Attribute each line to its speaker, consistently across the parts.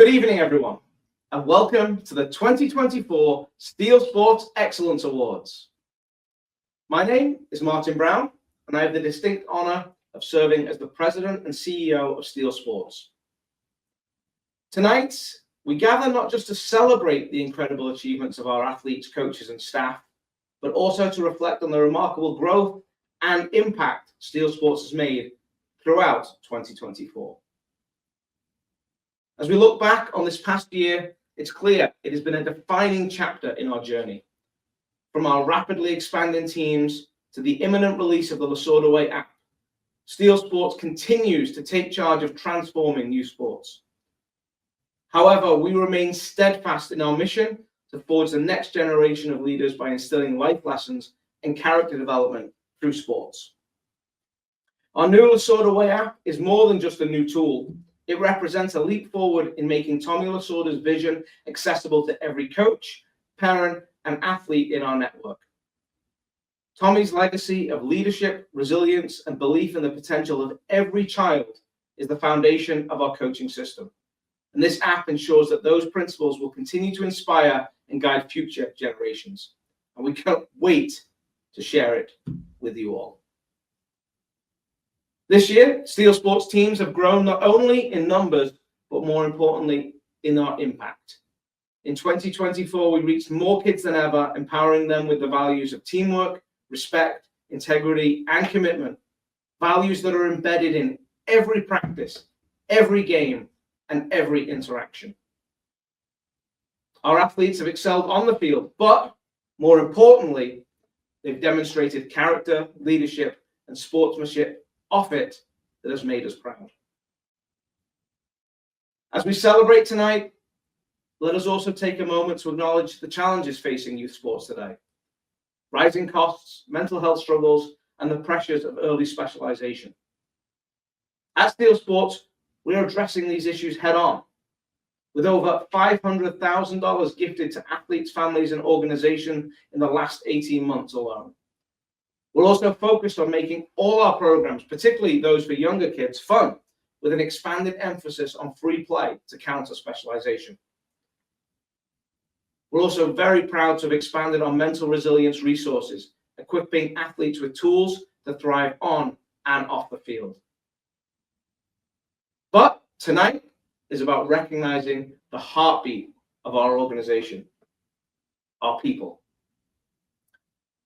Speaker 1: Good evening, everyone, and welcome to the 2024 Steel Sports Excellence Awards. My name is Martin Brown, and I have the distinct honor of serving as the President and CEO of Steel Sports. Tonight, we gather not just to celebrate the incredible achievements of our athletes, coaches, and staff, but also to reflect on the remarkable growth and impact Steel Sports has made throughout 2024. As we look back on this past year, it's clear it has been a defining chapter in our journey. From our rapidly expanding teams to the imminent release of the Lasorda Way app, Steel Sports continues to take charge of transforming youth sports. However, we remain steadfast in our mission to forge the next generation of leaders by instilling life lessons and character development through sports. Our new Lasorda Way app is more than just a new tool. It represents a leap forward in making Tommy Lasorda's vision accessible to every coach, parent, and athlete in our network. Tommy's legacy of leadership, resilience, and belief in the potential of every child is the foundation of our coaching system. And this app ensures that those principles will continue to inspire and guide future generations. And we can't wait to share it with you all. This year, Steel Sports teams have grown not only in numbers, but more importantly, in our impact. In 2024, we reached more kids than ever, empowering them with the values of teamwork, respect, integrity, and commitment, values that are embedded in every practice, every game, and every interaction. Our athletes have excelled on the field, but more importantly, they've demonstrated character, leadership, and sportsmanship off it that has made us proud. As we celebrate tonight, let us also take a moment to acknowledge the challenges facing youth sports today. Rising costs, mental health struggles, and the pressures of early specialization. At Steel Sports, we are addressing these issues head on, with over $500,000 gifted to athletes, families, and organizations in the last 18 months alone. We're also focused on making all our programs, particularly those for younger kids, fun, with an expanded emphasis on free play to counter specialization. We're also very proud to have expanded our mental resilience resources, equipping athletes with tools to thrive on and off the field. But tonight is about recognizing the heartbeat of our organization, our people.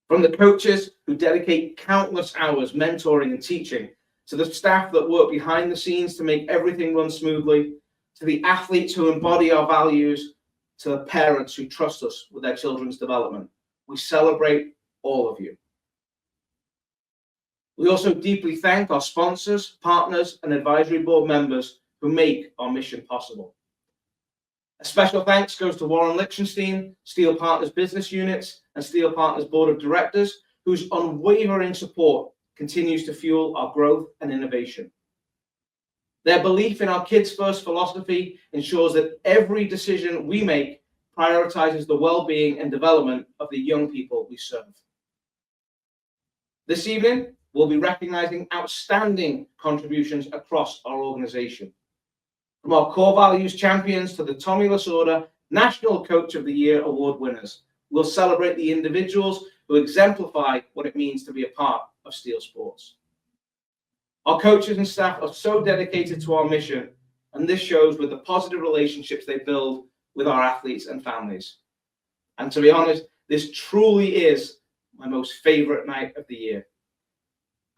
Speaker 1: From the coaches who dedicate countless hours mentoring and teaching, to the staff that work behind the scenes to make everything run smoothly, to the athletes who embody our values, to the parents who trust us with their children's development. We celebrate all of you. We also deeply thank our sponsors, partners, and advisory board members who make our mission possible. A special thanks goes to Warren Lichtenstein, Steel Partners Business Units, and Steel Partners Board of Directors, whose unwavering support continues to fuel our growth and innovation. Their belief in our Kids First philosophy ensures that every decision we make prioritizes the well-being and development of the young people we serve. This evening, we'll be recognizing outstanding contributions across our organization. From our core values champions to the Tommy Lasorda National Coach of the Year award winners, we'll celebrate the individuals who exemplify what it means to be a part of Steel Sports. Our coaches and staff are so dedicated to our mission, and this shows with the positive relationships they build with our athletes and families. And to be honest, this truly is my most favorite night of the year.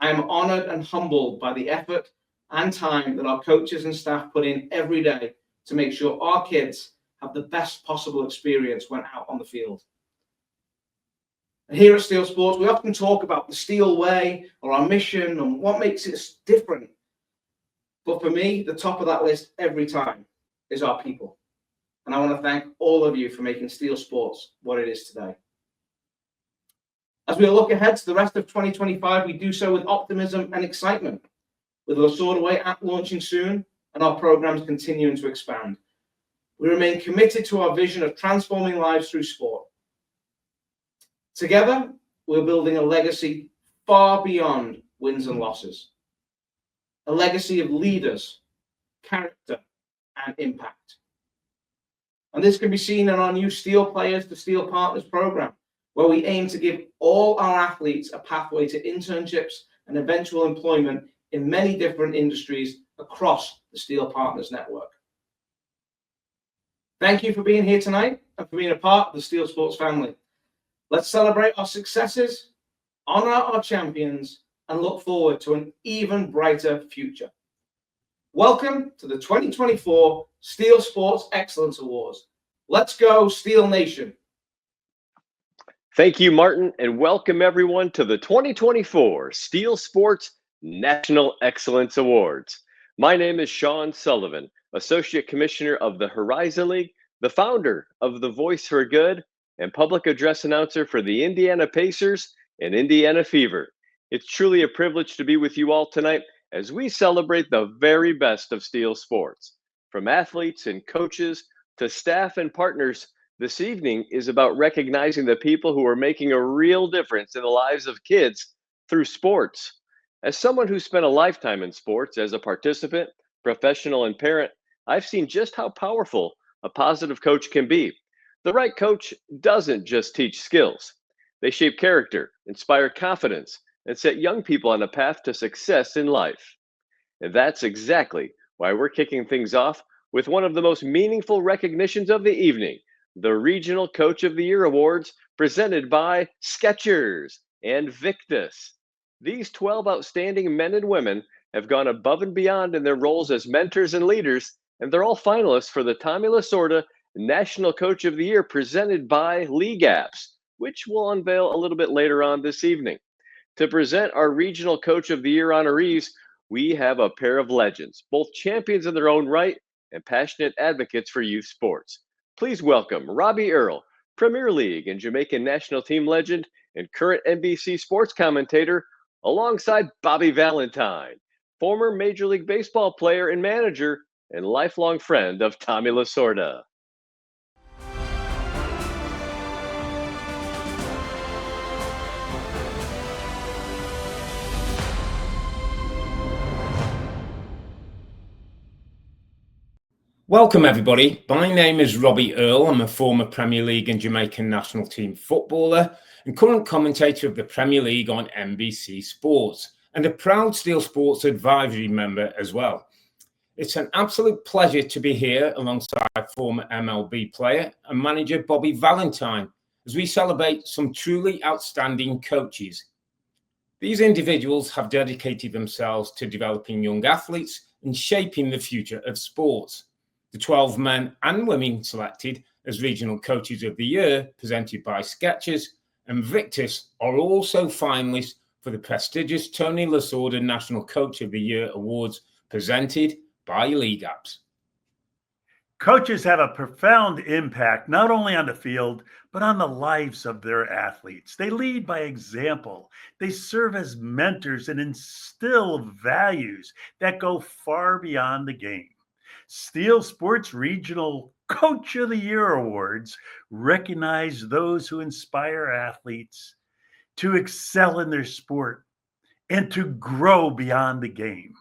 Speaker 1: I am honored and humbled by the effort and time that our coaches and staff put in every day to make sure our kids have the best possible experience when out on the field. And here at Steel Sports, we often talk about the Steel Way or our mission and what makes it different. But for me, the top of that list every time is our people. And I want to thank all of you for making Steel Sports what it is today. As we look ahead to the rest of 2025, we do so with optimism and excitement. With the Lasorda Way app launching soon and our programs continuing to expand, we remain committed to our vision of transforming lives through sport. Together, we're building a legacy far beyond wins and losses, a legacy of leaders, character, and impact. And this can be seen in our new Steel Players to Steel Partners program, where we aim to give all our athletes a pathway to internships and eventual employment in many different industries across the Steel Partners network. Thank you for being here tonight and for being a part of the Steel Sports family. Let's celebrate our successes, honor our champions, and look forward to an even brighter future. Welcome to the 2024 Steel Sports Excellence Awards. Let's go, Steel Nation.
Speaker 2: Thank you, Martin, and welcome everyone to the 2024 Steel Sports National Excellence Awards. My name is Sean Sullivan, Associate Commissioner of the Horizon League, the founder of the Voice for Good, and public address announcer for the Indiana Pacers and Indiana Fever. It's truly a privilege to be with you all tonight as we celebrate the very best of steel sports. From athletes and coaches to staff and partners, this evening is about recognizing the people who are making a real difference in the lives of kids through sports. As someone who spent a lifetime in sports as a participant, professional, and parent, I've seen just how powerful a positive coach can be. The right coach doesn't just teach skills. They shape character, inspire confidence, and set young people on a path to success in life. And that's exactly why we're kicking things off with one of the most meaningful recognitions of the evening, the Regional Coach of the Year Awards presented by Skechers and Victus. These 12 outstanding men and women have gone above and beyond in their roles as mentors and leaders, and they're all finalists for the Tommy Lasorda National Coach of the Year presented by League Apps, which we'll unveil a little bit later on this evening. To present our Regional Coach of the Year honorees, we have a pair of legends, both champions in their own right and passionate advocates for youth sports. Please welcome Robbie Earle, Premier League and Jamaican national team legend and current NBC sports commentator, alongside Bobby Valentine, former Major League Baseball player and manager and lifelong friend of Tommy Lasorda.
Speaker 3: Welcome everybody, my name is Robbie Earle. I'm a former Premier League and Jamaican national team footballer and current commentator of the Premier League on NBC Sports and a proud Steel Sports advisory member as well. It's an absolute pleasure to be here alongside former MLB player and manager Bobby Valentine as we celebrate some truly outstanding coaches. These individuals have dedicated themselves to developing young athletes and shaping the future of sports. The 12 men and women selected as Regional Coaches of the Year, presented by Skechers and Victus, are also finalists for the prestigious Tony Lasorda National Coach of the Year Awards, presented by League Apps.
Speaker 4: Coaches have a profound impact not only on the field, but on the lives of their athletes. They lead by example. They serve as mentors and instill values that go far beyond the game. Steel Sports Regional Coach of the Year Awards recognize those who inspire athletes to excel in their sport and to grow beyond the game,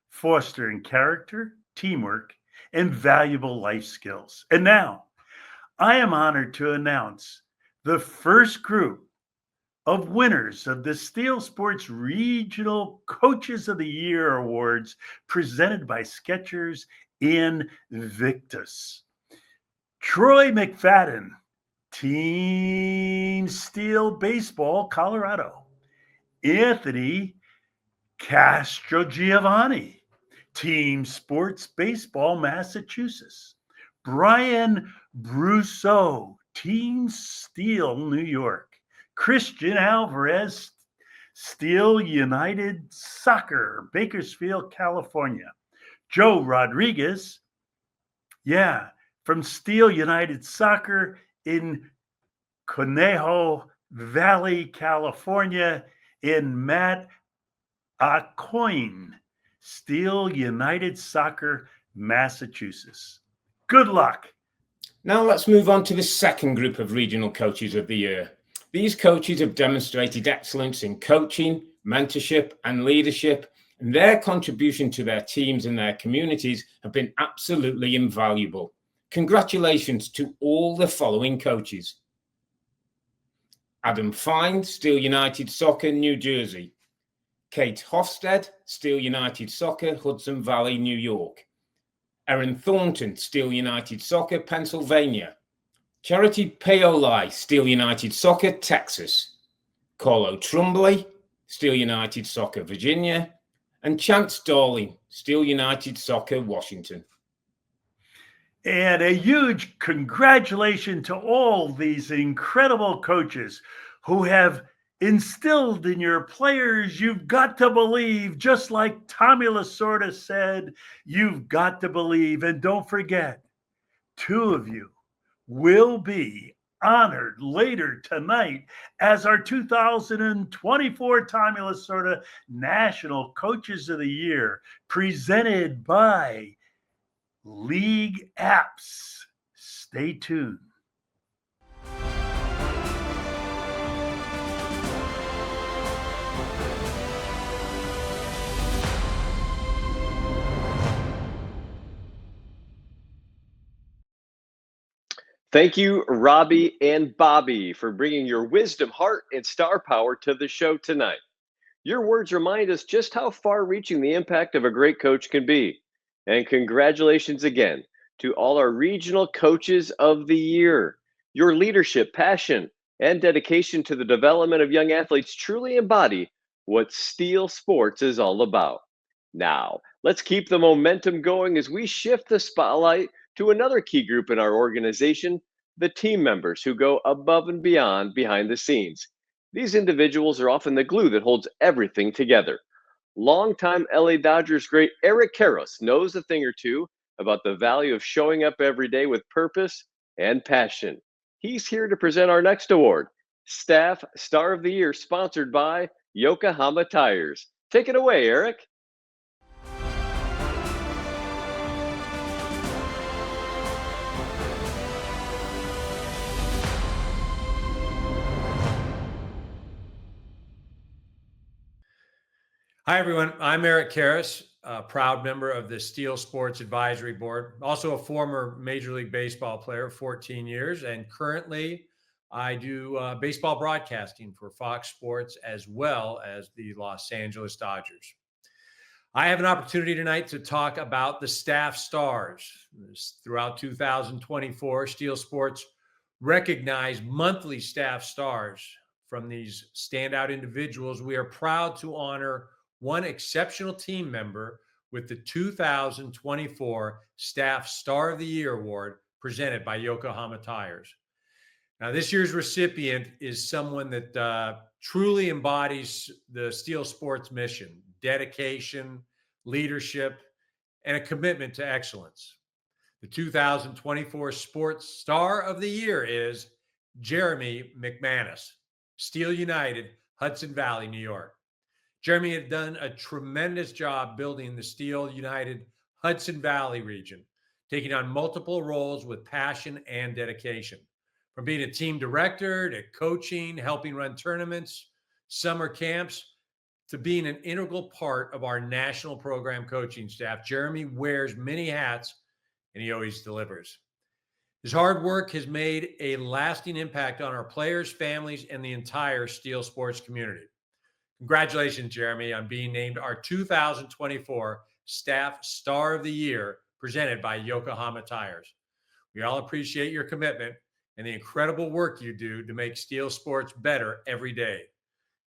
Speaker 4: fostering character, teamwork, and valuable life skills. And now, I am honored to announce the first group of winners of the Steel Sports Regional Coaches of the Year Awards presented by Skechers and Victus. Troy McFadden, Team Steel Baseball, Colorado. Anthony Castrogiovanni, Team Sports Baseball, Massachusetts. Brian Brousseau, Team Steel, New York. Christian Alvarez, Steel United Soccer, Bakersfield, California. Joe Rodriguez, from Steel United Soccer in Conejo Valley, California. In Matt Acoin, Steel United Soccer, Massachusetts. Good luck.
Speaker 3: Now let's move on to the second group of Regional Coaches of the Year. These coaches have demonstrated excellence in coaching, mentorship, and leadership, and their contribution to their teams and their communities have been absolutely invaluable. Congratulations to all the following coaches: Adam Fine, Steel United Soccer, New Jersey; Kate Hofstede, Steel United Soccer, Hudson Valley, New York; Erin Thornton, Steel United Soccer, Pennsylvania; Charity Paoli, Steel United Soccer, Texas; Carlo Trumbley, Steel United Soccer, Virginia; and Chance Darling, Steel United Soccer, Washington.
Speaker 4: And a huge congratulations to all these incredible coaches who have instilled in your players, you've got to believe, just like Tommy Lasorda said, you've got to believe. And don't forget, 2 of you will be honored later tonight as our 2024 Tommy Lasorda National Coaches of the Year, presented by League Apps. Stay tuned.
Speaker 2: Thank you, Robbie and Bobby, for bringing your wisdom, heart, and star power to the show tonight. Your words remind us just how far-reaching the impact of a great coach can be. And congratulations again to all our regional coaches of the year. Your leadership, passion, and dedication to the development of young athletes truly embody what Steel Sports is all about. Now, let's keep the momentum going as we shift the spotlight to another key group in our organization, the team members who go above and beyond behind the scenes. These individuals are often the glue that holds everything together. Longtime LA Dodgers great Eric Karros knows a thing or two about the value of showing up every day with purpose and passion. He's here to present our next award, Staff Star of the Year, sponsored by Yokohama Tires. Take it away, Eric.
Speaker 5: Hi, everyone. I'm Eric Karros, a proud member of the Steel Sports Advisory Board, also a former Major League Baseball player, 14 years, and currently I do baseball broadcasting for Fox Sports as well as the Los Angeles Dodgers. I have an opportunity tonight to talk about the staff stars. Throughout 2024, Steel Sports recognized monthly staff stars from these standout individuals. We are proud to honor one exceptional team member with the 2024 Staff Star of the Year Award presented by Yokohama Tires. Now, this year's recipient is someone that truly embodies the Steel Sports mission: dedication, leadership, and a commitment to excellence. The 2024 Sports Star of the Year is Jeremy McManus, Steel United, Hudson Valley, New York. Jeremy had done a tremendous job building the Steel United Hudson Valley region, taking on multiple roles with passion and dedication. From being a team director to coaching, helping run tournaments, summer camps, to being an integral part of our national program coaching staff, Jeremy wears many hats and he always delivers. His hard work has made a lasting impact on our players, families, and the entire Steel Sports community. Congratulations, Jeremy, on being named our 2024 Staff Star of the Year, presented by Yokohama Tires. We all appreciate your commitment and the incredible work you do to make Steel Sports better every day.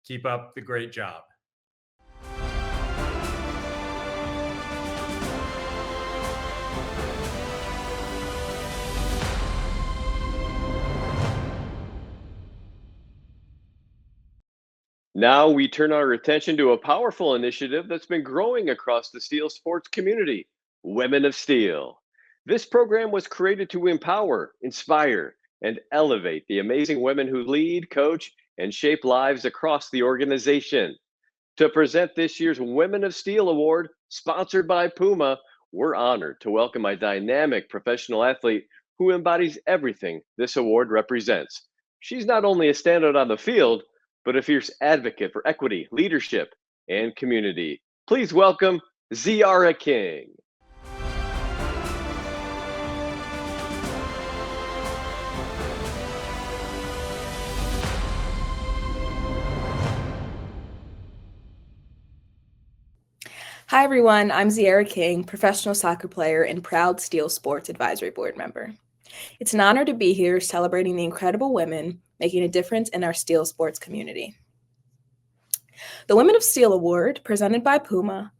Speaker 5: Keep up the great job.
Speaker 2: Now we turn our attention to a powerful initiative that's been growing across the Steel Sports community, Women of Steel. This program was created to empower, inspire, and elevate the amazing women who lead, coach, and shape lives across the organization. To present this year's Women of Steel Award, sponsored by Puma, we're honored to welcome a dynamic professional athlete who embodies everything this award represents. She's not only a standout on the field, but a fierce advocate for equity, leadership, and community. Please welcome Ziara King.
Speaker 6: Hi, everyone. I'm Ziera King, professional soccer player and proud Steel Sports Advisory Board member. It's an honor to be here celebrating the incredible women making a difference in our Steel Sports community. The Women of Steel Award, presented by Puma,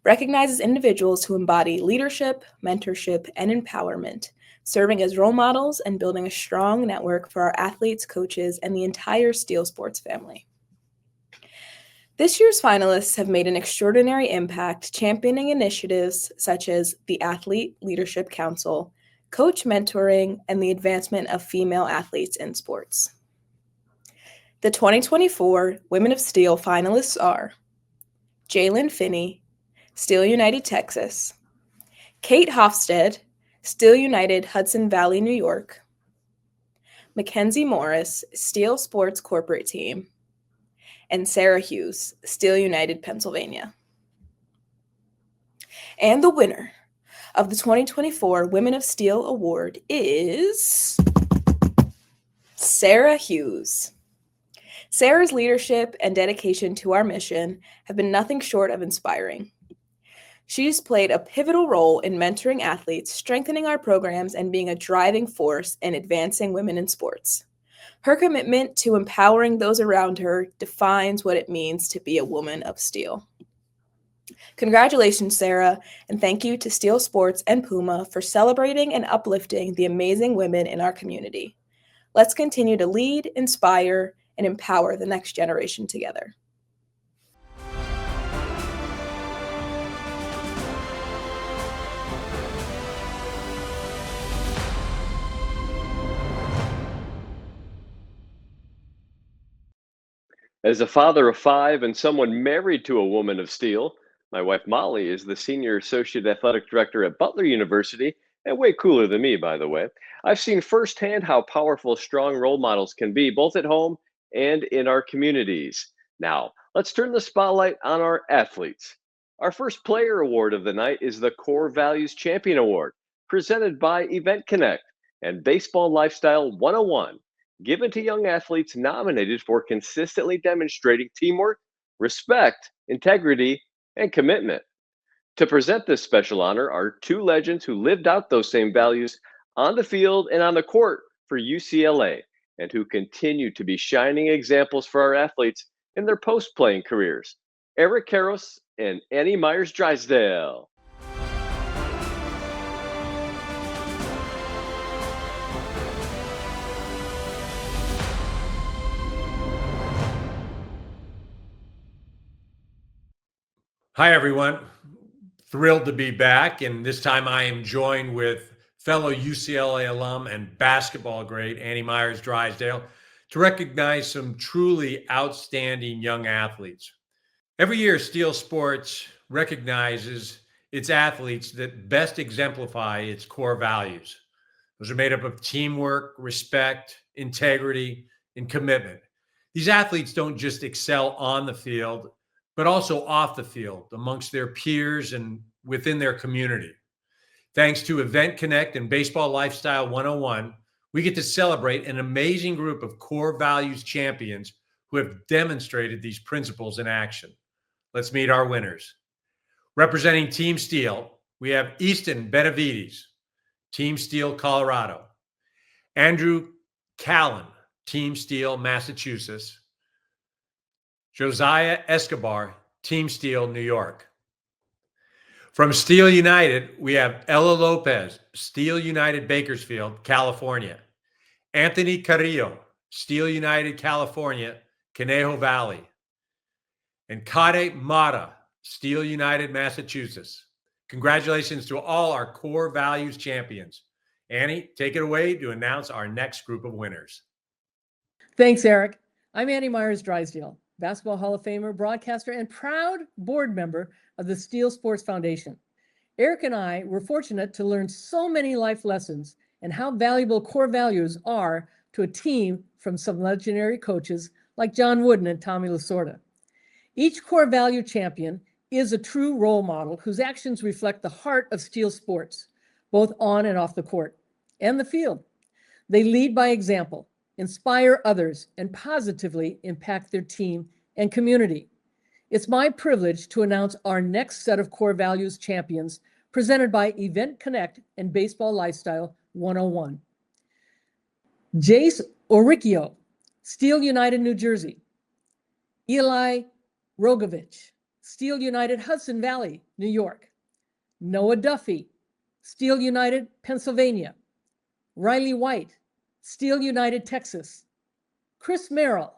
Speaker 6: recognizes individuals who embody leadership, mentorship, and empowerment, serving as role models and building a strong network for our athletes, coaches, and the entire Steel Sports family. This year's finalists have made an extraordinary impact championing initiatives such as the Athlete Leadership Council, coach mentoring, and the advancement of female athletes in sports. The 2024 Women of Steel finalists are Jalen Finney, Steel United Texas, Kate Hofstede, Steel United Hudson Valley, New York, Mackenzie Morris, Steel Sports Corporate Team, and Sarah Hughes, Steel United, Pennsylvania. And the winner of the 2024 Women of Steel Award is Sarah Hughes. Sarah's leadership and dedication to our mission have been nothing short of inspiring. She's played a pivotal role in mentoring athletes, strengthening our programs, and being a driving force in advancing women in sports. Her commitment to empowering those around her defines what it means to be a woman of steel. Congratulations, Sarah, and thank you to Steel Sports and Puma for celebrating and uplifting the amazing women in our community. Let's continue to lead, inspire, and empower the next generation together.
Speaker 2: As a father of five and someone married to a woman of steel, my wife Molly is the senior associate athletic director at Butler University, and way cooler than me, by the way. I've seen firsthand how powerful strong role models can be, both at home and in our communities. Now, let's turn the spotlight on our athletes. Our first player award of the night is the Core Values Champion Award, presented by Event Connect and Baseball Lifestyle 101. Given to young athletes nominated for consistently demonstrating teamwork, respect, integrity, and commitment. To present this special honor are two legends who lived out those same values on the field and on the court for UCLA, and who continue to be shining examples for our athletes in their post-playing careers. Eric Karros and Annie Myers-Drysdale.
Speaker 5: Hi, everyone. Thrilled to be back. And this time I am joined with fellow UCLA alum and basketball great Annie Myers-Drysdale to recognize some truly outstanding young athletes. Every year, Steel Sports recognizes its athletes that best exemplify its core values. Those are made up of teamwork, respect, integrity, and commitment. These athletes don't just excel on the field, but also off the field amongst their peers and within their community. Thanks to Event Connect and Baseball Lifestyle 101, we get to celebrate an amazing group of core values champions who have demonstrated these principles in action. Let's meet our winners. Representing Team Steel, we have Easton Benavides, Team Steel, Colorado. Andrew Callan, Team Steel, Massachusetts. Josiah Escobar, Team Steel, New York. From Steel United, we have Ella Lopez, Steel United, Bakersfield, California. Anthony Carrillo, Steel United, California, Conejo Valley. And Kade Mata, Steel United, Massachusetts. Congratulations to all our core values champions. Annie, take it away to announce our next group of winners.
Speaker 7: Thanks, Eric. I'm Annie Myers-Drysdale, Basketball Hall of Famer, broadcaster, and proud board member of the Steel Sports Foundation. Eric and I were fortunate to learn so many life lessons and how valuable core values are to a team from some legendary coaches like John Wooden and Tommy Lasorda. Each core value champion is a true role model whose actions reflect the heart of Steel Sports, both on and off the court and the field. They lead by example, inspire others, and positively impact their team and community. It's my privilege to announce our next set of core values champions presented by Event Connect and Baseball Lifestyle 101. Jace Oricchio, Steel United, New Jersey. Eli Rogovich, Steel United, Hudson Valley, New York. Noah Duffy, Steel United, Pennsylvania. Riley White, Steel United, Texas. Chris Merrill,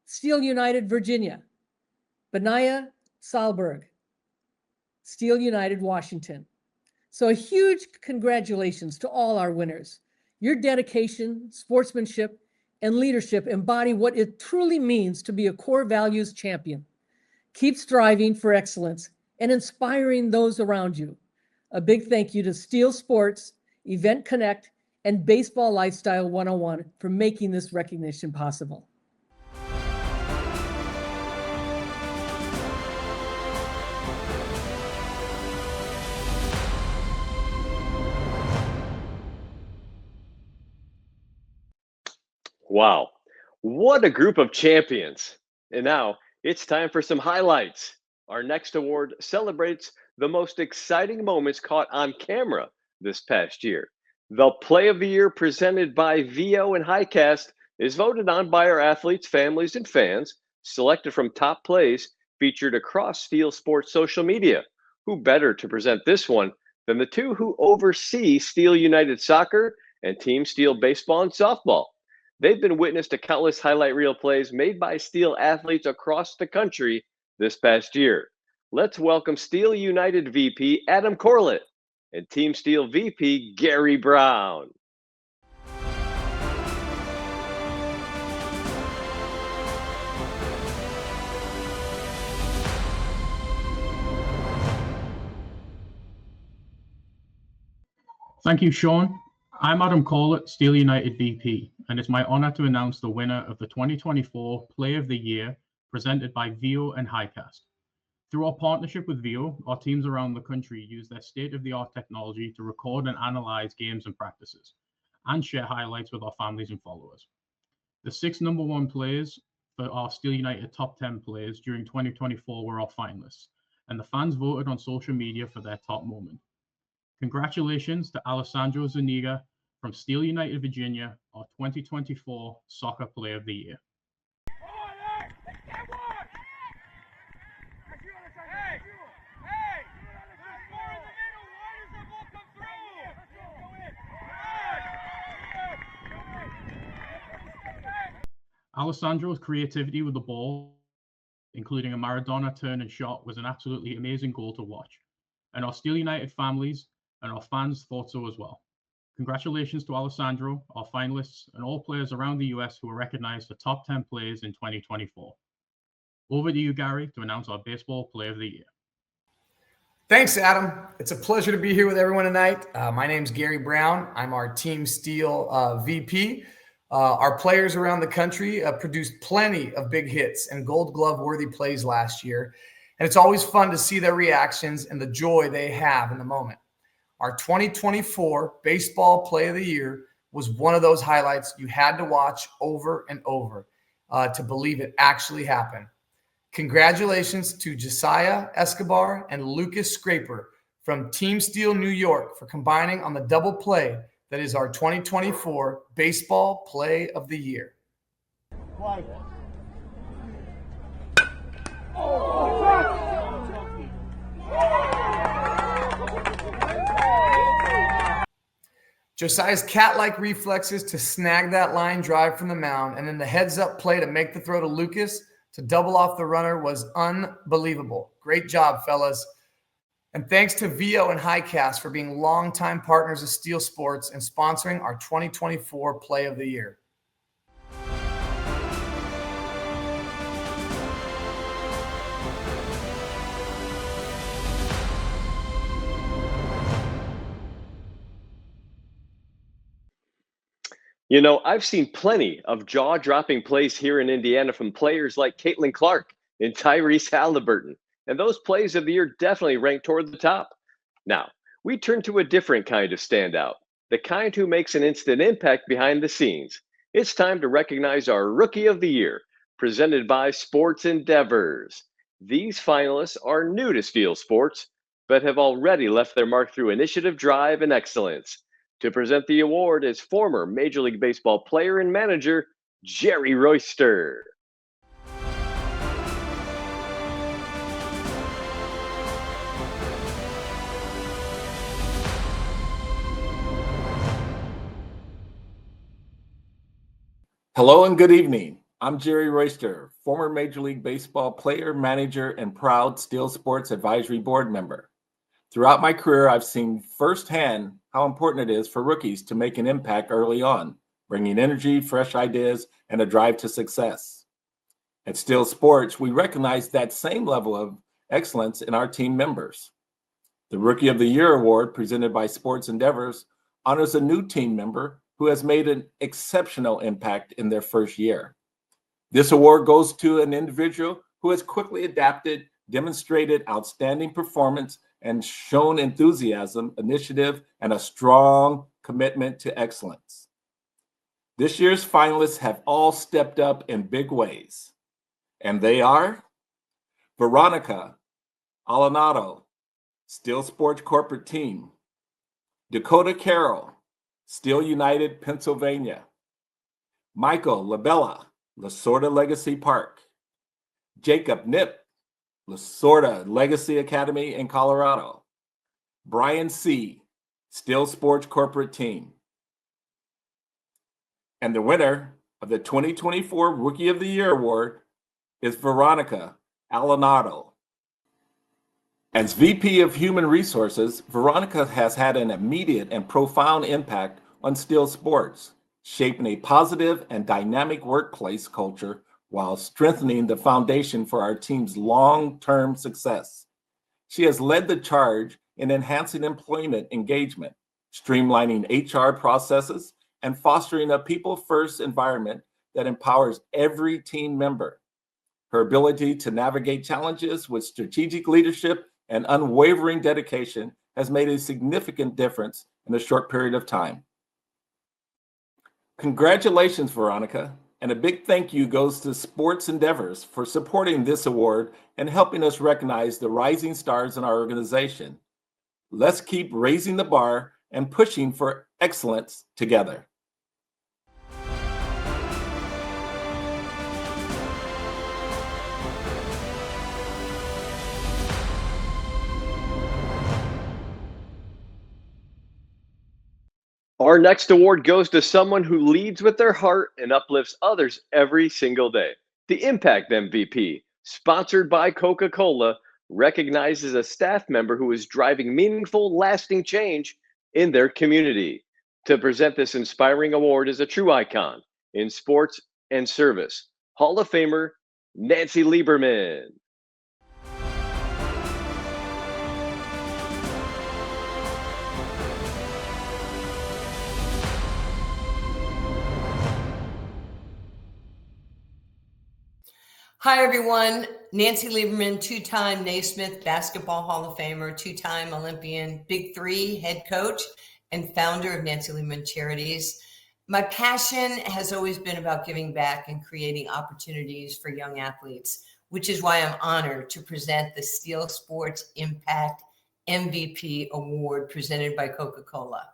Speaker 7: Steel United, Virginia. Benaya Salberg, Steel United, Washington. So a huge congratulations to all our winners. Your dedication, sportsmanship, and leadership embody what it truly means to be a core values champion. Keep striving for excellence and inspiring those around you. A big thank you to Steel Sports, Event Connect, and Baseball Lifestyle 101 for making this recognition possible.
Speaker 2: Wow, what a group of champions. And now it's time for some highlights. Our next award celebrates the most exciting moments caught on camera this past year. The Play of the Year presented by VO and Highcast is voted on by our athletes, families, and fans, selected from top plays featured across Steel Sports social media. Who better to present this one than the two who oversee Steel United Soccer and Team Steel Baseball and Softball? They've been witness to countless highlight reel plays made by Steel athletes across the country this past year. Let's welcome Steel United VP Adam Corlett and Team Steel VP Gary Brown.
Speaker 8: Thank you, Sean. I'm Adam Corlett, Steel United VP, and it's my honor to announce the winner of the 2024 Play of the Year presented by VO and Highcast. Through our partnership with VO, our teams around the country use their state-of-the-art technology to record and analyze games and practices, and share highlights with our families and followers. The 6 #1 plays for our Steel United top 10 plays during 2024 were our finalists, and the fans voted on social media for their top moment. Congratulations to Alessandro Zuniga from Steel United, Virginia, our 2024 Soccer Player of the Year. Alessandro's creativity with the ball, including a Maradona turn and shot, was an absolutely amazing goal to watch. And our Steel United families and our fans thought so as well. Congratulations to Alessandro, our finalists, and all players around the US who were recognized for top 10 plays in 2024. Over to you, Gary, to announce our Baseball Player of the Year.
Speaker 9: Thanks, Adam. It's a pleasure to be here with everyone tonight. My name's Gary Brown. I'm our Team Steel VP. Our players around the country produced plenty of big hits and Gold Glove worthy plays last year. And it's always fun to see their reactions and the joy they have in the moment. Our 2024 Baseball Play of the Year was one of those highlights you had to watch over and over to believe it actually happened. Congratulations to Josiah Escobar and Lucas Scraper from Team Steel New York for combining on the double play that is our 2024 Baseball Play of the Year. Josiah's cat-like reflexes to snag that line drive from the mound, and then the heads-up play to make the throw to Lucas to double off the runner was unbelievable. Great job, fellas. And thanks to VO and Highcast for being longtime partners of Steel Sports and sponsoring our 2024 Play of the Year.
Speaker 2: You know, I've seen plenty of jaw-dropping plays here in Indiana from players like Caitlin Clark and Tyrese Halliburton, and those plays of the year definitely rank toward the top. Now, we turn to a different kind of standout, the kind who makes an instant impact behind the scenes. It's time to recognize our Rookie of the Year, presented by Sports Endeavors. These finalists are new to Steel Sports, but have already left their mark through initiative, drive, and excellence. To present the award is former Major League Baseball player and manager Jerry Royster.
Speaker 10: Hello and good evening. I'm Jerry Royster, former Major League Baseball player, manager, and proud Steel Sports Advisory Board member. Throughout my career, I've seen firsthand how important it is for rookies to make an impact early on, bringing energy, fresh ideas, and a drive to success. At Steel Sports, we recognize that same level of excellence in our team members. The Rookie of the Year award presented by Sports Endeavors honors a new team member who has made an exceptional impact in their first year. This award goes to an individual who has quickly adapted, demonstrated outstanding performance, and shown enthusiasm, initiative, and a strong commitment to excellence. This year's finalists have all stepped up in big ways, and they are Veronica Alanado, Steel Sports Corporate Team; Dakota Carroll, Steel United, Pennsylvania; Michael Labella, Lasorda Legacy Park; Jacob Nip, Lasorda Legacy Academy in Colorado; Brian C., Steel Sports Corporate Team. And the winner of the 2024 Rookie of the Year Award is Veronica Alanado. As VP of Human Resources, Veronica has had an immediate and profound impact on Steel Sports, shaping a positive and dynamic workplace culture while strengthening the foundation for our team's long-term success. She has led the charge in enhancing employment engagement, streamlining HR processes, and fostering a people-first environment that empowers every team member. Her ability to navigate challenges with strategic leadership and unwavering dedication has made a significant difference in a short period of time. Congratulations, Veronica, and a big thank you goes to Sports Endeavors for supporting this award and helping us recognize the rising stars in our organization. Let's keep raising the bar and pushing for excellence together.
Speaker 2: Our next award goes to someone who leads with their heart and uplifts others every single day. The Impact MVP, sponsored by Coca-Cola, recognizes a staff member who is driving meaningful, lasting change in their community. To present this inspiring award is a true icon in sports and service, Hall of Famer Nancy Lieberman.
Speaker 11: Hi, everyone. Nancy Lieberman, two-time Naismith Basketball Hall of Famer, two-time Olympian, Big Three head coach, and founder of Nancy Lieberman Charities. My passion has always been about giving back and creating opportunities for young athletes, which is why I'm honored to present the Steel Sports Impact MVP Award presented by Coca-Cola.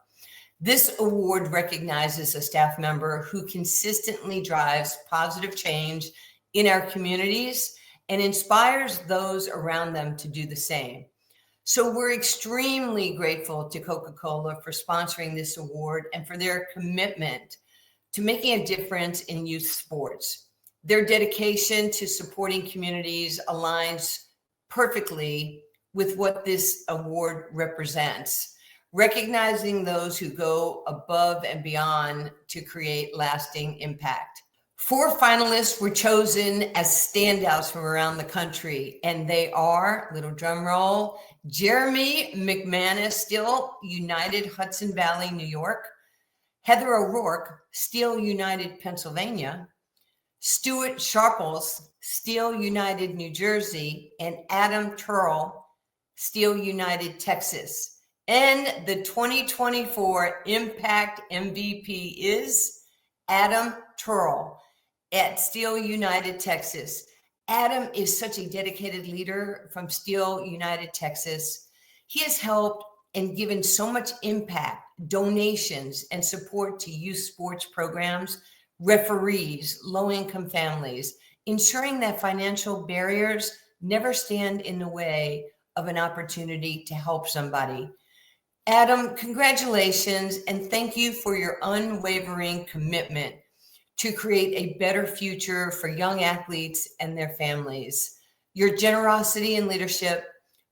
Speaker 11: This award recognizes a staff member who consistently drives positive change in our communities and inspires those around them to do the same. So we're extremely grateful to Coca-Cola for sponsoring this award and for their commitment to making a difference in youth sports. Their dedication to supporting communities aligns perfectly with what this award represents, recognizing those who go above and beyond to create lasting impact. 4 finalists were chosen as standouts from around the country, and they are, little drum roll, Jeremy McManus, Steel United, Hudson Valley, New York; Heather O'Rourke, Steel United, Pennsylvania; Stuart Sharples, Steel United, New Jersey; and Adam Turl, Steel United, Texas. And the 2024 Impact MVP is Adam Turl at Steel United, Texas. Adam is such a dedicated leader from Steel United, Texas. He has helped and given so much impact, donations, and support to youth sports programs, referees, low-income families, ensuring that financial barriers never stand in the way of an opportunity to help somebody. Adam, congratulations, and thank you for your unwavering commitment to create a better future for young athletes and their families. Your generosity and leadership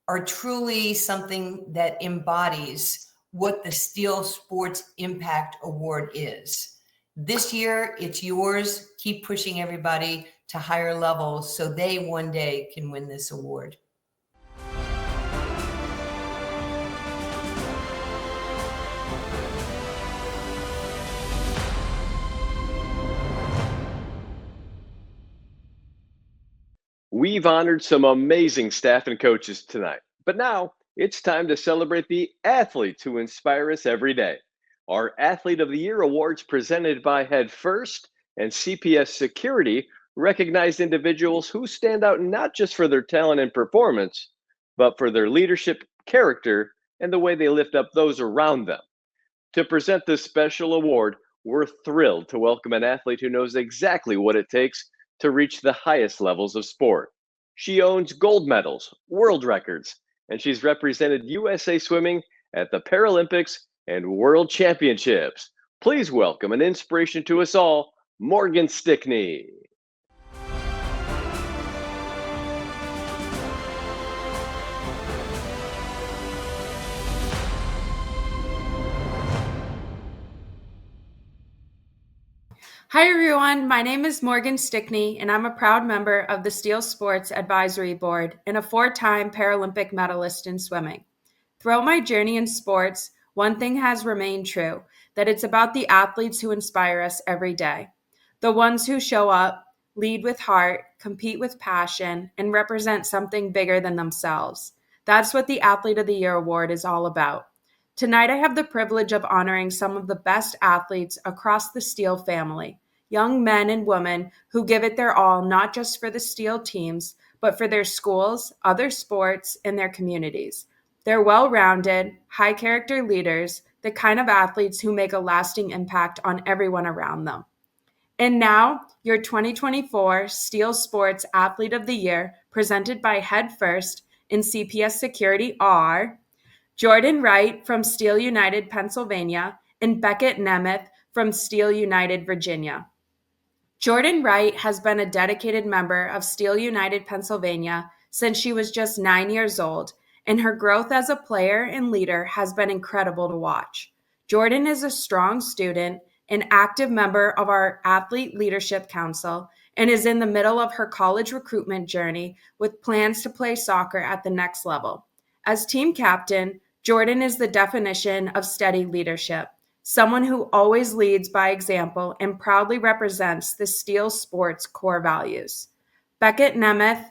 Speaker 11: are truly something that embodies what the Steel Sports Impact Award is. This year, it's yours. Keep pushing everybody to higher levels so they one day can win this award.
Speaker 2: We've honored some amazing staff and coaches tonight, but now it's time to celebrate the athletes who inspire us every day. Our Athlete of the Year awards presented by Head First and CPS Security recognize individuals who stand out not just for their talent and performance, but for their leadership, character, and the way they lift up those around them. To present this special award, we're thrilled to welcome an athlete who knows exactly what it takes to reach the highest levels of sport. She owns gold medals, world records, and she's represented USA Swimming at the Paralympics and World Championships. Please welcome an inspiration to us all, Morgan Stickney.
Speaker 12: Hi everyone, my name is Morgan Stickney and I'm a proud member of the Steel Sports Advisory Board and a 4-time Paralympic medalist in swimming. Throughout my journey in sports, one thing has remained true, that it's about the athletes who inspire us every day. The ones who show up, lead with heart, compete with passion, and represent something bigger than themselves. That's what the Athlete of the Year Award is all about. Tonight, I have the privilege of honoring some of the best athletes across the Steel family, young men and women who give it their all, not just for the Steel teams, but for their schools, other sports, and their communities. They're well-rounded, high-character leaders, the kind of athletes who make a lasting impact on everyone around them. And now, your 2024 Steel Sports Athlete of the Year, presented by Head First and CPS Security, are Jordan Wright from Steel United, Pennsylvania, and Beckett Nemeth from Steel United, Virginia. Jordan Wright has been a dedicated member of Steel United, Pennsylvania since she was just 9 years old, and her growth as a player and leader has been incredible to watch. Jordan is a strong student, an active member of our Athlete Leadership Council, and is in the middle of her college recruitment journey with plans to play soccer at the next level. As team captain, Jordan is the definition of steady leadership, someone who always leads by example and proudly represents the Steel Sports core values. Beckett Nemeth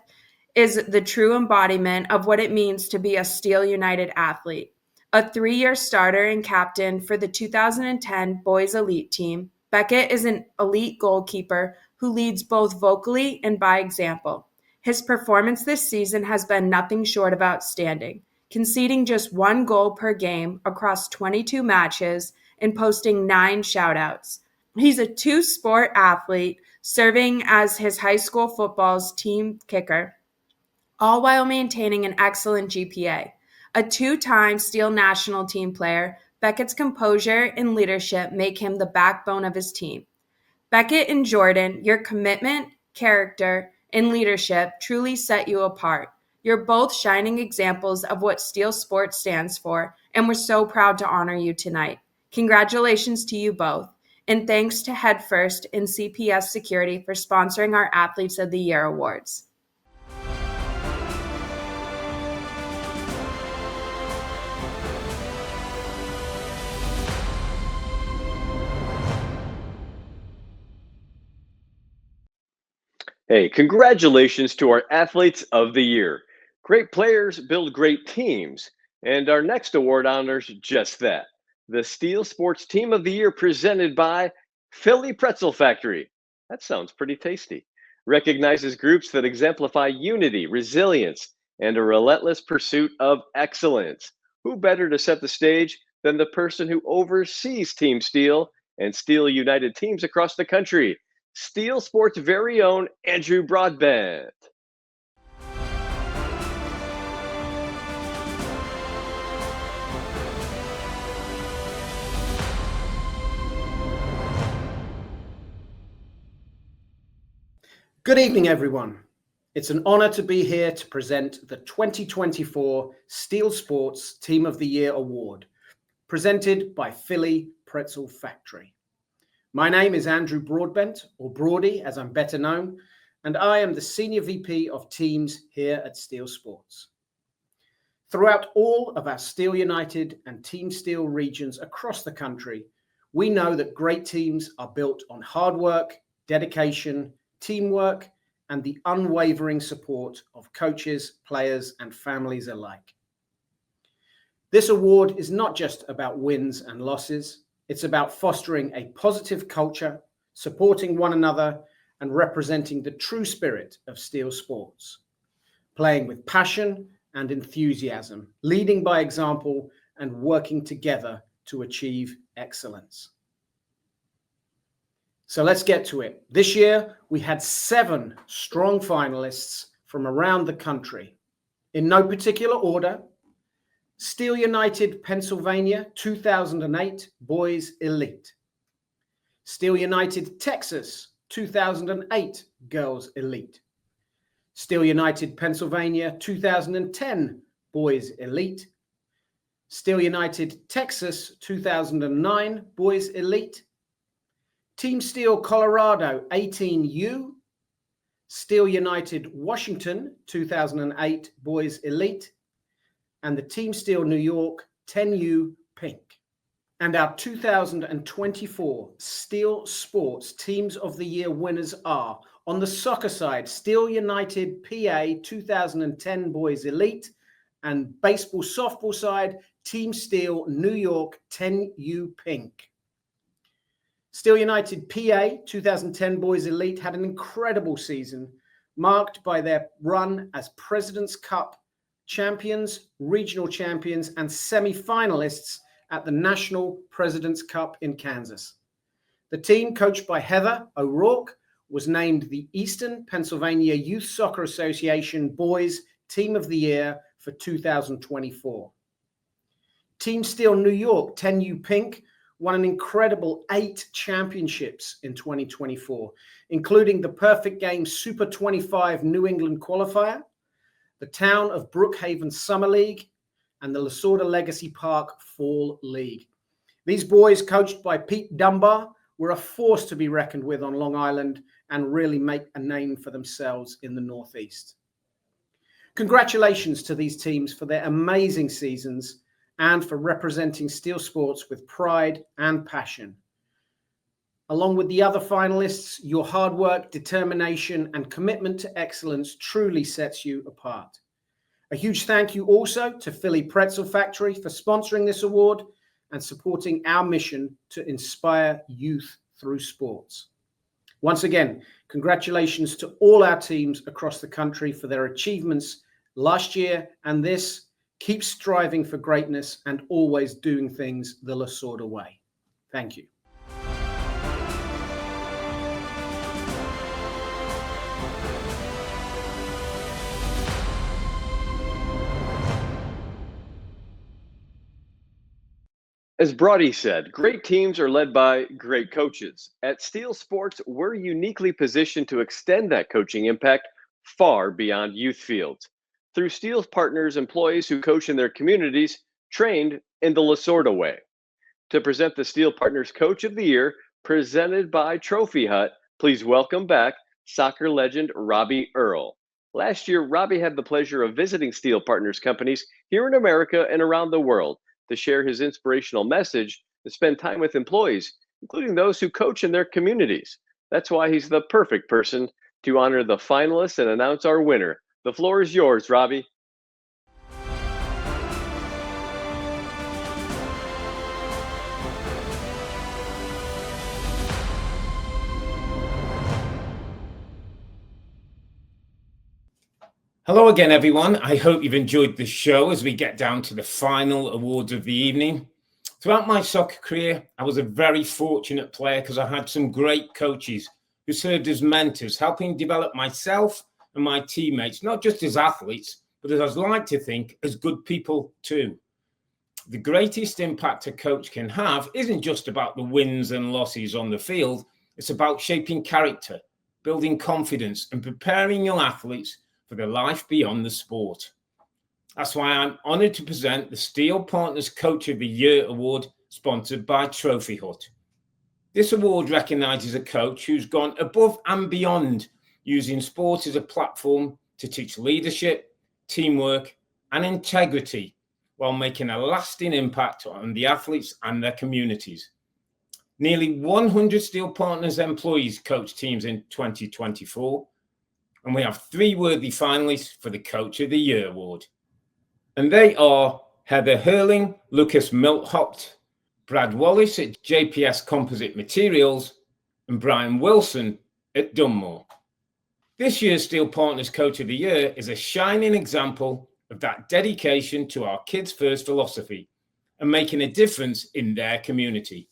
Speaker 12: is the true embodiment of what it means to be a Steel United athlete. A 3-year starter and captain for the 2010 Boys Elite team, Beckett is an elite goalkeeper who leads both vocally and by example. His performance this season has been nothing short of outstanding, conceding just 1 goal per game across 22 matches and posting 9 shoutouts. He's a 2-sport athlete, serving as his high school football's team kicker, all while maintaining an excellent GPA. A 2-time Steel national team player, Beckett's composure and leadership make him the backbone of his team. Beckett and Jordan, your commitment, character, and leadership truly set you apart. You're both shining examples of what Steel Sports stands for, and we're so proud to honor you tonight. Congratulations to you both, and thanks to Head First and CPS Security for sponsoring our Athletes of the Year Awards.
Speaker 2: Hey, congratulations to our Athletes of the Year. Great players build great teams, and our next award honors just that. The Steel Sports Team of the Year presented by Philly Pretzel Factory. That sounds pretty tasty. recognizes groups that exemplify unity, resilience, and a relentless pursuit of excellence. Who better to set the stage than the person who oversees Team Steel and Steel United teams across the country? Steel Sports' very own Andrew Broadbent.
Speaker 13: Good evening, everyone. It's an honor to be here to present the 2024 Steel Sports Team of the Year Award, presented by Philly Pretzel Factory. My name is Andrew Broadbent, or Broady as I'm better known, and I am the Senior VP of Teams here at Steel Sports. Throughout all of our Steel United and Team Steel regions across the country, we know that great teams are built on hard work, dedication, teamwork, and the unwavering support of coaches, players, and families alike. This award is not just about wins and losses. It's about fostering a positive culture, supporting one another, and representing the true spirit of Steel Sports. Playing with passion and enthusiasm, leading by example, and working together to achieve excellence. So let's get to it. This year, we had 7 strong finalists from around the country. In no particular order: Steel United Pennsylvania 2008 Boys Elite, Steel United Texas 2008 Girls Elite, Steel United Pennsylvania 2010 Boys Elite, Steel United Texas 2009 Boys Elite, Team Steel Colorado 18U, Steel United Washington 2008 Boys Elite, and the Team Steel New York 10U Pink. And our 2024 Steel Sports Teams of the Year winners are, on the soccer side, Steel United PA 2010 Boys Elite, and baseball softball side, Team Steel New York 10U Pink. Steel United PA 2010 Boys Elite had an incredible season, marked by their run as President's Cup champions, regional champions, and semi-finalists at the National President's Cup in Kansas. The team, coached by Heather O'Rourke, was named the Eastern Pennsylvania Youth Soccer Association Boys Team of the Year for 2024. Team Steel New York 10U Pink won an incredible 8 championships in 2024, including the Perfect Game Super 25 New England Qualifier, the Town of Brookhaven Summer League, and the Lasorda Legacy Park Fall League. These boys, coached by Pete Dunbar, were a force to be reckoned with on Long Island and really make a name for themselves in the Northeast. Congratulations to these teams for their amazing seasons and for representing Steel Sports with pride and passion. Along with the other finalists, your hard work, determination, and commitment to excellence truly sets you apart. A huge thank you also to Philly Pretzel Factory for sponsoring this award and supporting our mission to inspire youth through sports. Once again, congratulations to all our teams across the country for their achievements last year and this. Keep striving for greatness and always doing things the Lasorda way. Thank you.
Speaker 2: As Brody said, great teams are led by great coaches. At Steel Sports, we're uniquely positioned to extend that coaching impact far beyond youth fields. Through Steel's partners, employees who coach in their communities, trained in the Lasorda way. To present the Steel Partners Coach of the Year, presented by Trophy Hut, please welcome back soccer legend Robbie Earl. Last year, Robbie had the pleasure of visiting Steel Partners companies here in America and around the world to share his inspirational message and spend time with employees, including those who coach in their communities. That's why he's the perfect person to honor the finalists and announce our winner. The floor is yours, Robbie.
Speaker 3: Hello again, everyone. I hope you've enjoyed the show as we get down to the final awards of the evening. Throughout my soccer career, I was a very fortunate player because I had some great coaches who served as mentors, helping develop myself and my teammates, not just as athletes, but as I'd like to think, as good people too. The greatest impact a coach can have isn't just about the wins and losses on the field. It's about shaping character, building confidence, and preparing young athletes for the life beyond the sport. That's why I'm honoured to present the Steel Partners Coach of the Year Award, sponsored by Trophy Hut. This award recognises a coach who's gone above and beyond, using sport as a platform to teach leadership, teamwork, and integrity, while making a lasting impact on the athletes and their communities. Nearly 100 Steel Partners employees coach teams in 2024, and we have 3 worthy finalists for the Coach of the Year Award. And they are Heather Hurling, Lucas Milthopt, Brad Wallace at JPS Composite Materials, and Brian Wilson at Dunmore. This year's Steel Partners Coach of the Year is a shining example of that dedication to our Kids First philosophy and making a difference in their community.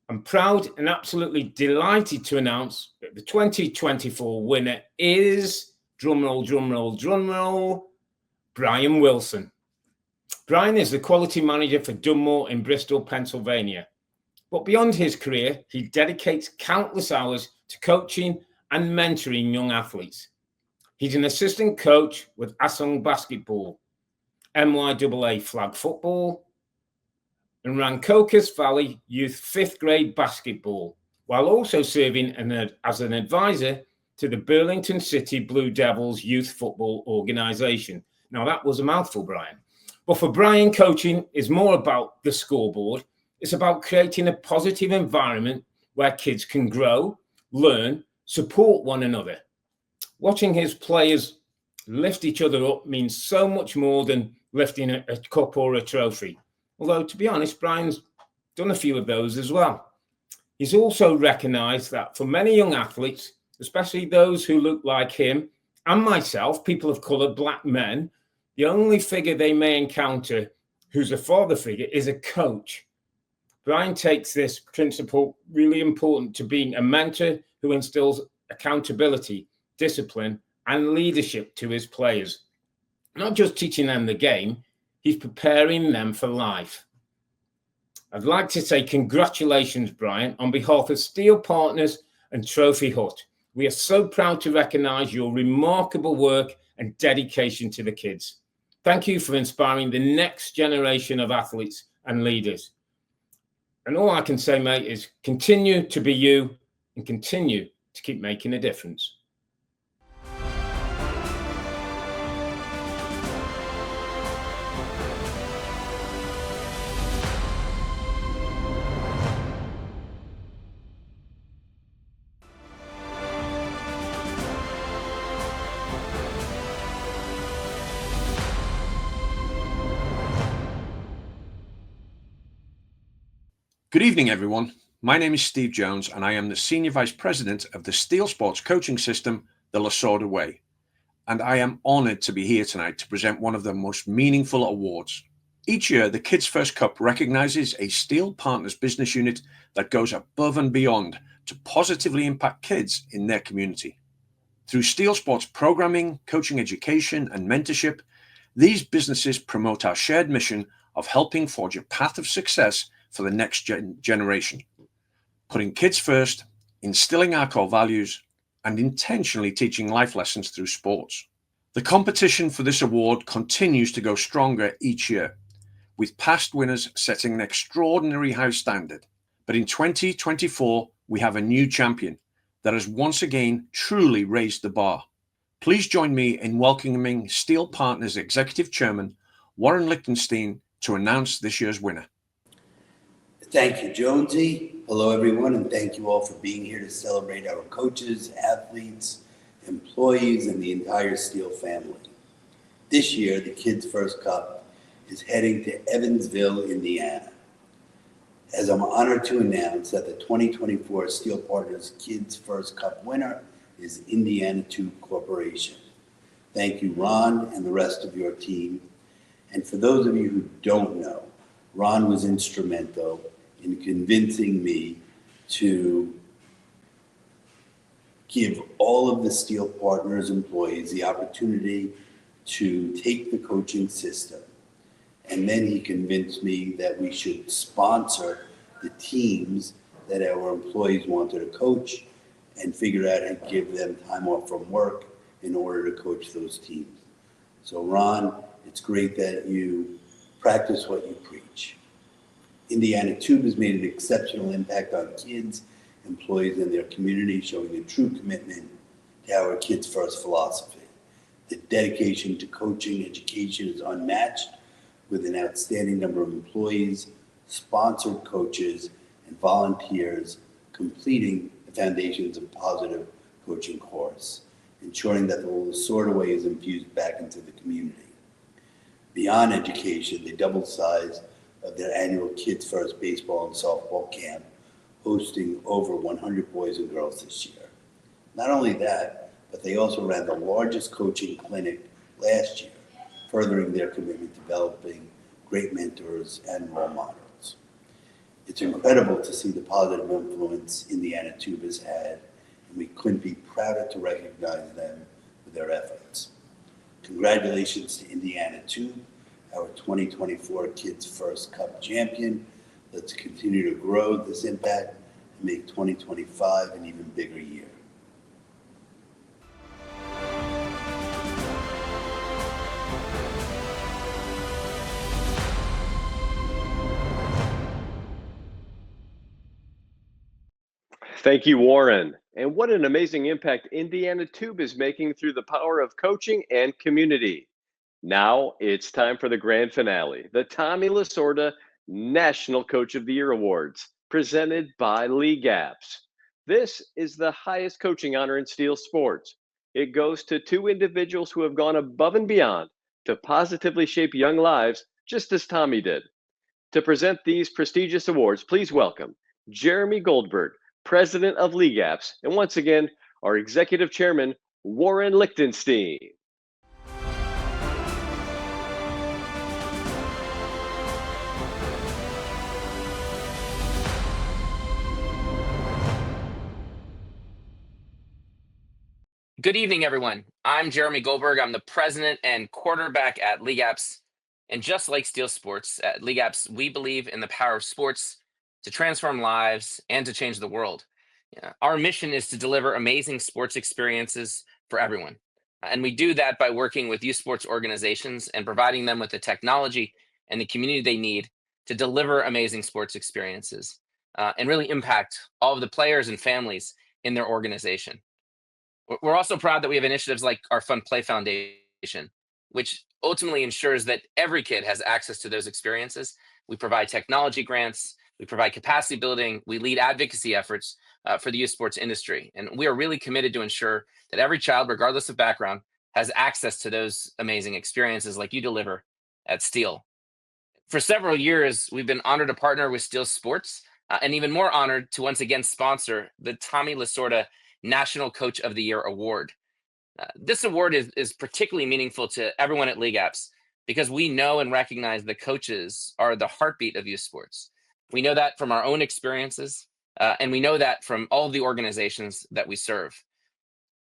Speaker 3: I'm proud and absolutely delighted to announce that the 2024 winner is, drumroll, drumroll, drumroll, Brian Wilson. Brian is the quality manager for Dunmore in Bristol, Pennsylvania. But beyond his career, he dedicates countless hours to coaching and mentoring young athletes. He's an assistant coach with Asong Basketball, MYAA Flag Football, and Rancocas Valley Youth 5th grade basketball, while also serving as an advisor to the Burlington City Blue Devils Youth Football Organization. Now, that was a mouthful, Brian. But for Brian, coaching is more about the scoreboard. It's about creating a positive environment where kids can grow, learn, support one another. Watching his players lift each other up means so much more than lifting a cup or a trophy. Although, to be honest, Brian's done a few of those as well. He's also recognised that for many young athletes, especially those who look like him and myself, people of colour, black men, the only figure they may encounter who's a father figure is a coach. Brian takes this principle really important to being a mentor who instills accountability, discipline, and leadership to his players. Not just teaching them the game, he's preparing them for life. I'd like to say congratulations, Brian, on behalf of Steel Partners and Trophy Hut. We are so proud to recognise your remarkable work and dedication to the kids. Thank you for inspiring the next generation of athletes and leaders. And all I can say, mate, is continue to be you and continue to keep making a difference.
Speaker 14: Good evening, everyone. My name is Steve Jones, and I am the Senior Vice President of the Steel Sports Coaching System, the Lasorda Way. And I am honored to be here tonight to present one of the most meaningful awards. Each year, the Kids First Cup recognizes a Steel Partners business unit that goes above and beyond to positively impact kids in their community. Through Steel Sports programming, coaching education, and mentorship, these businesses promote our shared mission of helping forge a path of success for the next generation, putting kids first, instilling our core values, and intentionally teaching life lessons through sports. The competition for this award continues to go stronger each year, with past winners setting an extraordinary high standard. But in 2024, we have a new champion that has once again truly raised the bar. Please join me in welcoming Steel Partners Executive Chairman Warren Lichtenstein to announce this year's winner.
Speaker 15: Thank you, Jonesy. Hello, everyone, and thank you all for being here to celebrate our coaches, athletes, employees, and the entire Steel family. This year, the Kids First Cup is heading to Evansville, Indiana, as I'm honored to announce that the 2024 Steel Partners Kids First Cup winner is Indiana Tube Corporation. Thank you, Ron, and the rest of your team. And for those of you who don't know, Ron was instrumental in convincing me to give all of the Steel Partners employees the opportunity to take the coaching system. And then he convinced me that we should sponsor the teams that our employees wanted to coach and figure out how to give them time off from work in order to coach those teams. So Ron, it's great that you practice what you preach. Indiana Tube has made an exceptional impact on kids, employees, and their community, showing a true commitment to our Kids First philosophy. The dedication to coaching education is unmatched, with an outstanding number of employees, sponsored coaches, and volunteers completing the Foundations of Positive Coaching course, ensuring that the Lasorda Way is infused back into the community. Beyond education, they doubled the size of their annual Kids First baseball and softball camp, hosting over 100 boys and girls this year. Not only that, but they also ran the largest coaching clinic last year, furthering their commitment to developing great mentors and role models. It's incredible to see the positive influence Indiana Tube has had, and we couldn't be prouder to recognize them for their efforts. Congratulations to Indiana Tube, our 2024 Kids First Cup champion. Let's continue to grow this impact and make 2025 an even bigger year.
Speaker 2: Thank you, Warren. And what an amazing impact Indiana Tube is making through the power of coaching and community. Now it's time for the grand finale, the Tommy Lasorda National Coach of the Year Awards, presented by League Apps. This is the highest coaching honor in steel sports. It goes to two individuals who have gone above and beyond to positively shape young lives, just as Tommy did. To present these prestigious awards, please welcome Jeremy Goldberg, President of League Apps, and once again, our Executive Chairman, Warren Lichtenstein.
Speaker 16: Good evening, everyone. I'm Jeremy Goldberg. I'm the president and quarterback at League Apps. And just like Steel Sports, at League Apps, we believe in the power of sports to transform lives and to change the world. Our mission is to deliver amazing sports experiences for everyone. And we do that by working with youth sports organizations and providing them with the technology and the community they need to deliver amazing sports experiences and really impact all of the players and families in their organization. We're also proud that we have initiatives like our Fun Play Foundation, which ultimately ensures that every kid has access to those experiences. We provide technology grants, we provide capacity building, we lead advocacy efforts for the youth sports industry. And we are really committed to ensure that every child, regardless of background, has access to those amazing experiences like you deliver at Steel. For several years, we've been honored to partner with Steel Sports and even more honored to once again sponsor the Tommy Lasorda National Coach of the Year Award. This award is particularly meaningful to everyone at League Apps because we know and recognize the coaches are the heartbeat of youth sports. We know that from our own experiences, and we know that from all of the organizations that we serve.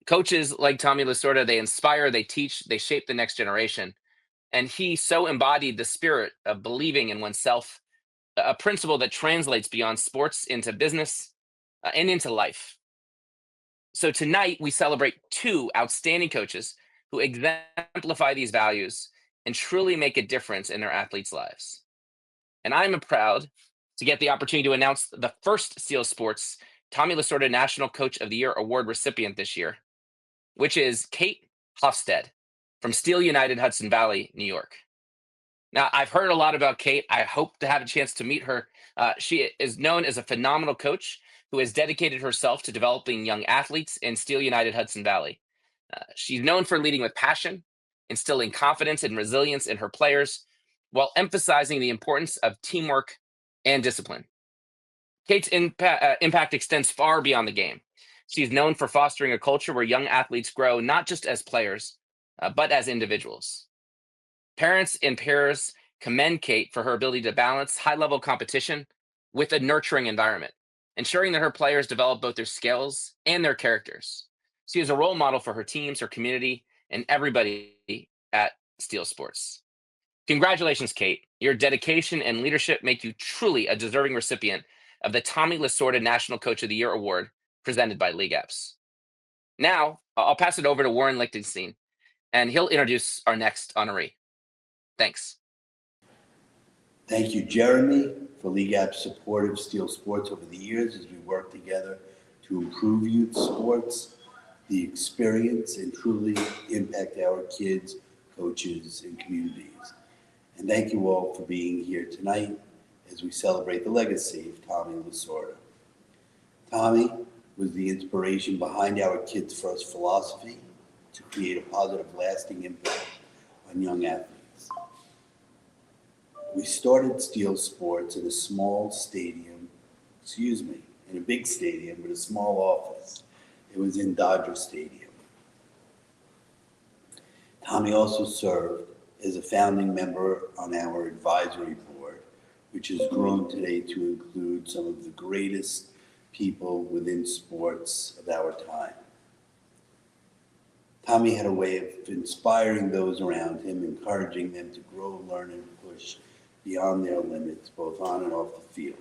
Speaker 16: Coaches like Tommy Lasorda, they inspire, they teach, they shape the next generation. And he so embodied the spirit of believing in oneself, a principle that translates beyond sports into business and into life. So tonight we celebrate two outstanding coaches who exemplify these values and truly make a difference in their athletes' lives. And I'm proud to get the opportunity to announce the first Steel Sports Tommy Lasorda National Coach of the Year Award recipient this year, which is Kate Hofstede from Steel United Hudson Valley, New York. Now, I've heard a lot about Kate. I hope to have a chance to meet her. She is known as a phenomenal coach who has dedicated herself to developing young athletes in Steel United Hudson Valley. She's known for leading with passion, instilling confidence and resilience in her players, while emphasizing the importance of teamwork and discipline. Kate's impact extends far beyond the game. She's known for fostering a culture where young athletes grow not just as players, but as individuals. Parents and peers commend Kate for her ability to balance high-level competition with a nurturing environment, ensuring that her players develop both their skills and their characters. She is a role model for her teams, her community, and everybody at Steel Sports. Congratulations, Kate. Your dedication and leadership make you truly a deserving recipient of the Tommy Lasorda National Coach of the Year Award presented by League Apps. Now, I'll pass it over to Warren Lichtenstein, and he'll introduce our next honoree. Thanks.
Speaker 15: Thank you, Jeremy, for League App's support of Steel Sports over the years as we work together to improve youth sports, the experience, and truly impact our kids, coaches, and communities. And thank you all for being here tonight as we celebrate the legacy of Tommy Lasorda. Tommy was the inspiration behind our Kids First philosophy to create a positive, lasting impact on young athletes. We started Steel Sports in a small stadium, in a big stadium with a small office. It was in Dodger Stadium. Tommy also served as a founding member on our advisory board, which has grown today to include some of the greatest people within sports of our time. Tommy had a way of inspiring those around him, encouraging them to grow, learn, and push beyond their limits, both on and off the field.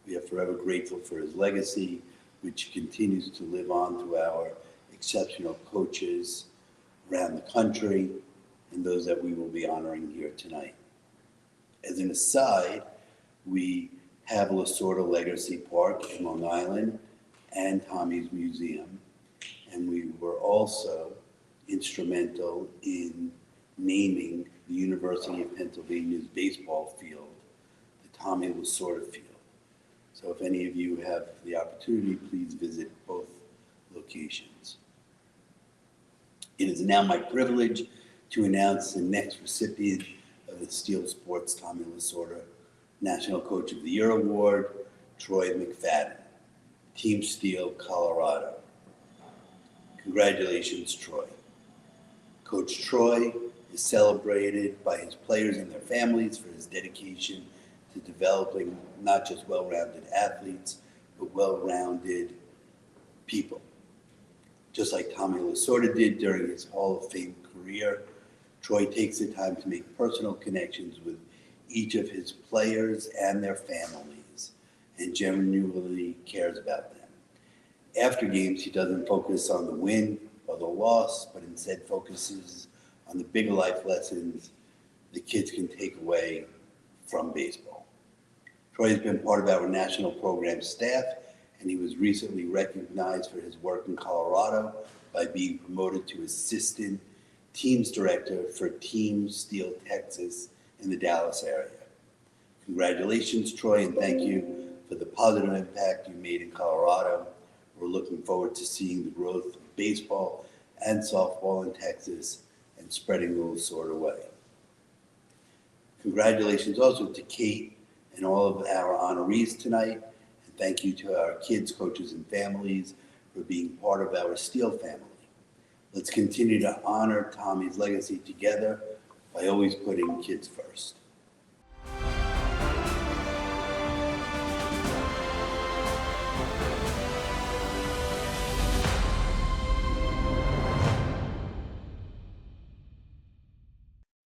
Speaker 15: We are forever grateful for his legacy, which continues to live on through our exceptional coaches around the country and those that we will be honoring here tonight. As an aside, we have Lasorda Legacy Park in Long Island and Tommy's Museum, and we were also instrumental in naming the University of Pennsylvania's baseball field the Tommy Lasorda Field. So if any of you have the opportunity, please visit both locations. It is now my privilege to announce the next recipient of the Steel Sports Tommy Lasorda National Coach of the Year Award, Troy McFadden, Team Steel, Colorado. Congratulations, Troy. Coach Troy is celebrated by his players and their families for his dedication to developing not just well-rounded athletes, but well-rounded people. Just like Tommy Lasorda did during his Hall of Fame career, Troy takes the time to make personal connections with each of his players and their families and genuinely cares about them. After games, he doesn't focus on the win or the loss, but instead focuses on the bigger life lessons the kids can take away from baseball. Troy has been part of our national program staff, and he was recently recognized for his work in Colorado by being promoted to assistant teams director for Team Steel Texas in the Dallas area. Congratulations, Troy, and thank you for the positive impact you made in Colorado. We're looking forward to seeing the growth of baseball and softball in Texas and spreading the Lasorda way. Congratulations also to Kate and all of our honorees tonight. And thank you to our kids, coaches, and families for being part of our Steel family. Let's continue to honor Tommy's legacy together by always putting kids first.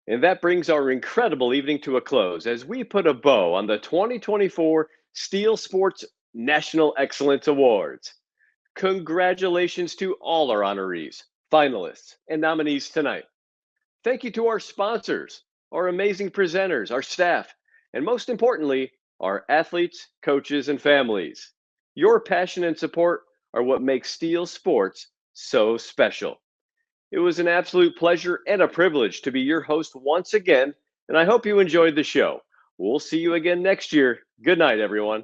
Speaker 2: And that brings our incredible evening to a close as we put a bow on the 2024 Steel Sports National Excellence Awards. Congratulations to all our honorees, finalists, and nominees tonight. Thank you to our sponsors, our amazing presenters, our staff, and most importantly, our athletes, coaches, and families. Your passion and support are what makes Steel Sports so special. It was an absolute pleasure and a privilege to be your host once again, and I hope you enjoyed the show. We'll see you again next year. Good night, everyone.